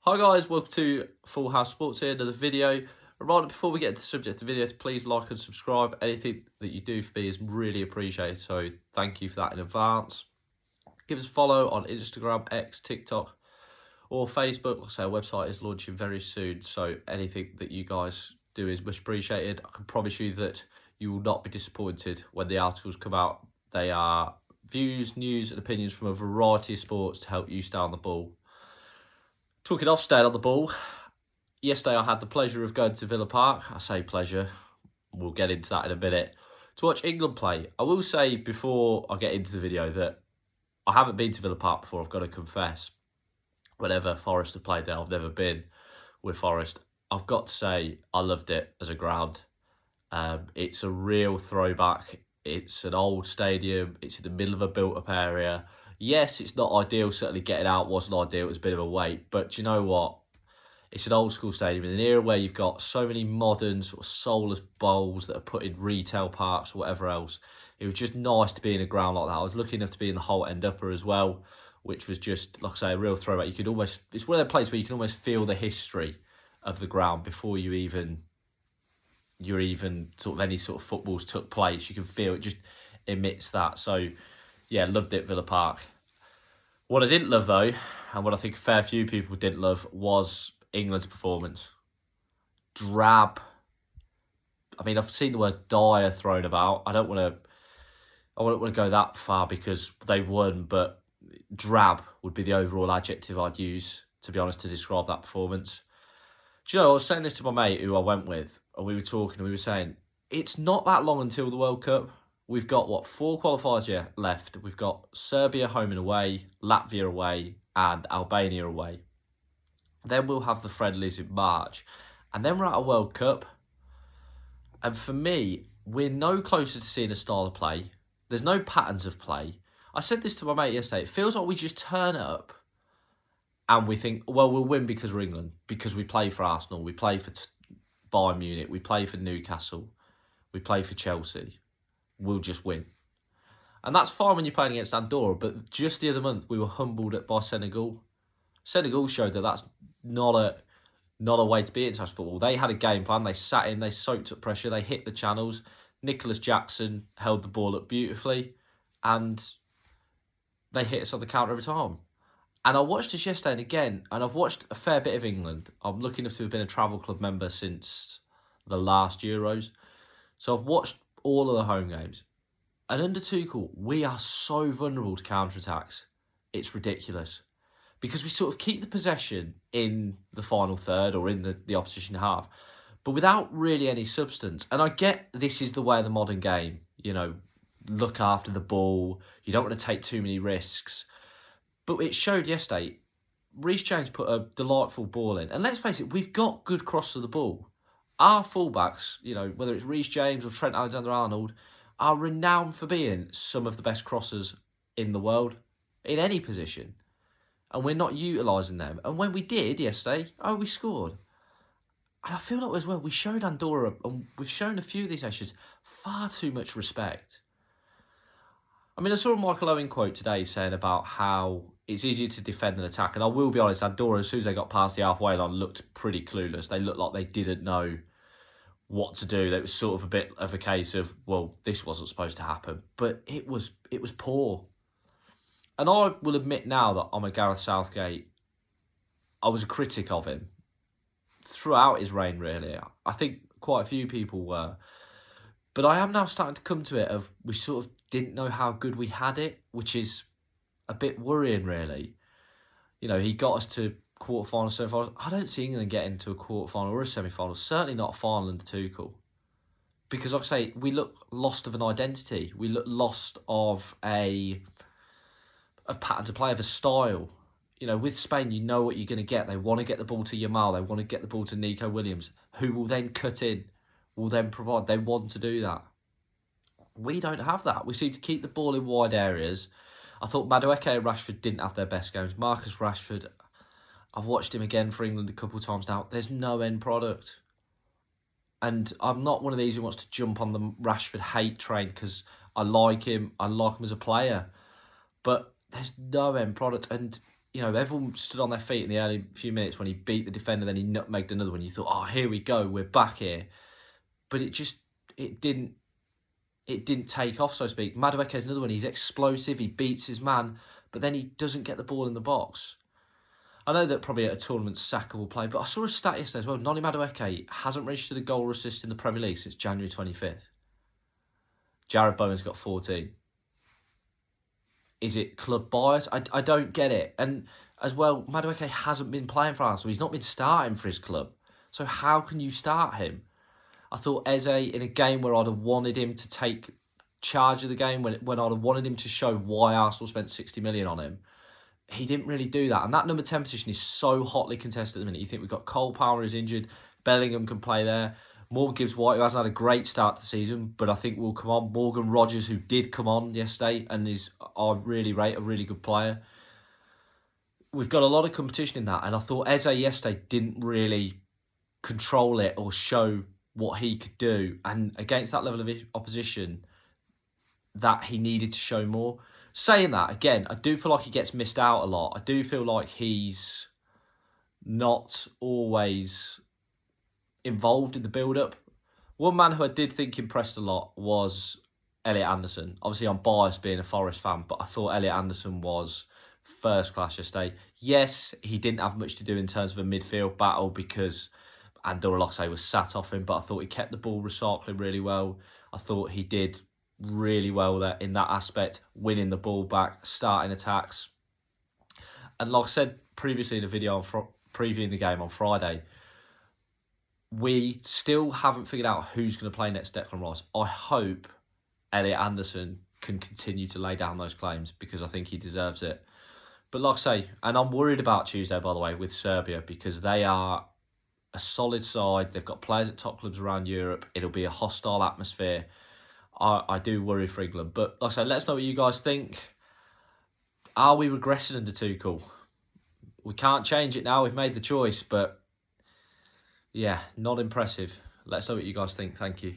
Hi guys, welcome to Full House Sports here, another video. Reminder before we get into the subject of the video, please like and subscribe. Anything that you do for me is really appreciated, so thank you for that in advance. Give us a follow on Instagram, X, TikTok or Facebook. Like I say, our website is launching very soon, so anything that you guys do is much appreciated. I can promise you that you will not be disappointed when the articles come out. They are views, news and opinions from a variety of sports to help you stay on the ball. Talking of staying on the ball, yesterday I had the pleasure of going to Villa Park. I say pleasure, we'll get into that in a minute, to watch England play. I will say before I get into the video that I haven't been to Villa Park before, I've got to confess. Whenever Forest have played there, I've never been with Forest. I've got to say, I loved it as a ground. It's a real throwback. It's an old stadium. It's in the middle of a built-up area. Yes, it's not ideal. Certainly getting out wasn't ideal. It was a bit of a wait. But do you know what? It's an old school stadium in an era where you've got so many modern sort of soulless bowls that are put in retail parks or whatever else. It was just nice to be in a ground like that. I was lucky enough to be in the Holt End Upper as well, which was just, like I say, a real throwback. You could almost, it's one of the places where you can almost feel the history of the ground before you're even sort of any sort of footballs took place. You can feel it just emits that. So yeah, loved it, Villa Park. What I didn't love though, and what I think a fair few people didn't love, was England's performance. Drab. I mean, I've seen the word dire thrown about. I don't want to go that far because they won, but drab would be the overall adjective I'd use, to be honest, to describe that performance. Do you know, I was saying this to my mate who I went with, and we were talking and we were saying, it's not that long until the World Cup. We've got, 4 qualifiers left. We've got Serbia home and away, Latvia away, and Albania away. Then we'll have the friendlies in March. And then we're at a World Cup. And for me, we're no closer to seeing a style of play. There's no patterns of play. I said this to my mate yesterday. It feels like we just turn up and we think, well, we'll win because we're England. Because we play for Arsenal. We play for Bayern Munich. We play for Newcastle. We play for Chelsea. We'll just win. And that's fine when you're playing against Andorra. But just the other month, we were humbled by Senegal. Senegal showed that that's not a way to be in international football. They had a game plan. They sat in. They soaked up pressure. They hit the channels. Nicholas Jackson held the ball up beautifully. And they hit us on the counter every time. And I watched this yesterday and again. And I've watched a fair bit of England. I'm lucky enough to have been a travel club member since the last Euros. So I've watched all of the home games. And under Tuchel, we are so vulnerable to counter-attacks. It's ridiculous. Because we sort of keep the possession in the final third or in the opposition half, but without really any substance. And I get this is the way of the modern game. You know, look after the ball. You don't want to take too many risks. But it showed yesterday, Reece James put a delightful ball in. And let's face it, we've got good crosses of the ball. Our fullbacks, you know, whether it's Reece James or Trent Alexander-Arnold, are renowned for being some of the best crossers in the world, in any position. And we're not utilising them. And when we did yesterday, we scored. And I feel like as well, we showed Andorra, and we've shown a few of these nations, far too much respect. I mean, I saw a Michael Owen quote today saying about how it's easier to defend than attack. And I will be honest, Andorra, as soon as they got past the halfway line, looked pretty clueless. They looked like they didn't know what to do. It was sort of a bit of a case of, well, this wasn't supposed to happen. But it was poor. And I will admit now that I'm a Gareth Southgate. I was a critic of him throughout his reign, really. I think quite a few people were. But I am now starting to come to it of we sort of didn't know how good we had it, which is a bit worrying, really. You know, he got us to quarterfinals, semi-finals. I don't see England getting to a quarterfinal or a semi-final. Certainly not a final under Tuchel. Because, like I say, we look lost of an identity. We look lost of pattern to play, of a style. You know, with Spain, you know what you're going to get. They want to get the ball to Yamal. They want to get the ball to Nico Williams, who will then cut in, will then provide. They want to do that. We don't have that. We seem to keep the ball in wide areas. I thought Madueke and Rashford didn't have their best games. Marcus Rashford, I've watched him again for England a couple of times now. There's no end product. And I'm not one of these who wants to jump on the Rashford hate train because I like him. I like him as a player. But there's no end product. And you know, everyone stood on their feet in the early few minutes when he beat the defender, then he nutmegged another one. You thought, oh, here we go, we're back here. But it didn't take off, so to speak. Madueke is another one. He's explosive, he beats his man, but then he doesn't get the ball in the box. I know that probably at a tournament Saka will play, but I saw a stat yesterday as well. Noni Madueke hasn't registered a goal or assist in the Premier League since January 25th. Jared Bowen's got 14. Is it club bias? I don't get it. And as well, Madueke hasn't been playing for Arsenal. He's not been starting for his club. So how can you start him? I thought Eze, in a game where I'd have wanted him to take charge of the game, when I'd have wanted him to show why Arsenal spent 60 million on him, he didn't really do that. And that number 10 position is so hotly contested at the minute. You think we've got Cole Palmer who's injured, Bellingham can play there, Morgan Gibbs-White, who hasn't had a great start to the season, but I think will come on. Morgan Rogers, who did come on yesterday and I really rate a really good player. We've got a lot of competition in that, and I thought Eze yesterday didn't really control it or show what he could do. And against that level of opposition, that he needed to show more. Saying that, again, I do feel like he gets missed out a lot. I do feel like he's not always involved in the build-up. One man who I did think impressed a lot was Elliot Anderson. Obviously, I'm biased being a Forest fan, but I thought Elliot Anderson was first class yesterday. Yes, he didn't have much to do in terms of a midfield battle because Andor Olose was sat off him, but I thought he kept the ball recycling really well. I thought he did really well there in that aspect, winning the ball back, starting attacks. And like I said previously in the video previewing the game on Friday, we still haven't figured out who's going to play next Declan Rice. I hope Elliot Anderson can continue to lay down those claims because I think he deserves it. But like I say, and I'm worried about Tuesday, by the way, with Serbia because they are a solid side. They've got players at top clubs around Europe. It'll be a hostile atmosphere. I do worry for England. But like I say, let us know what you guys think. Are we regressing under Tuchel? We can't change it now. We've made the choice, but yeah, not impressive. Let us know what you guys think. Thank you.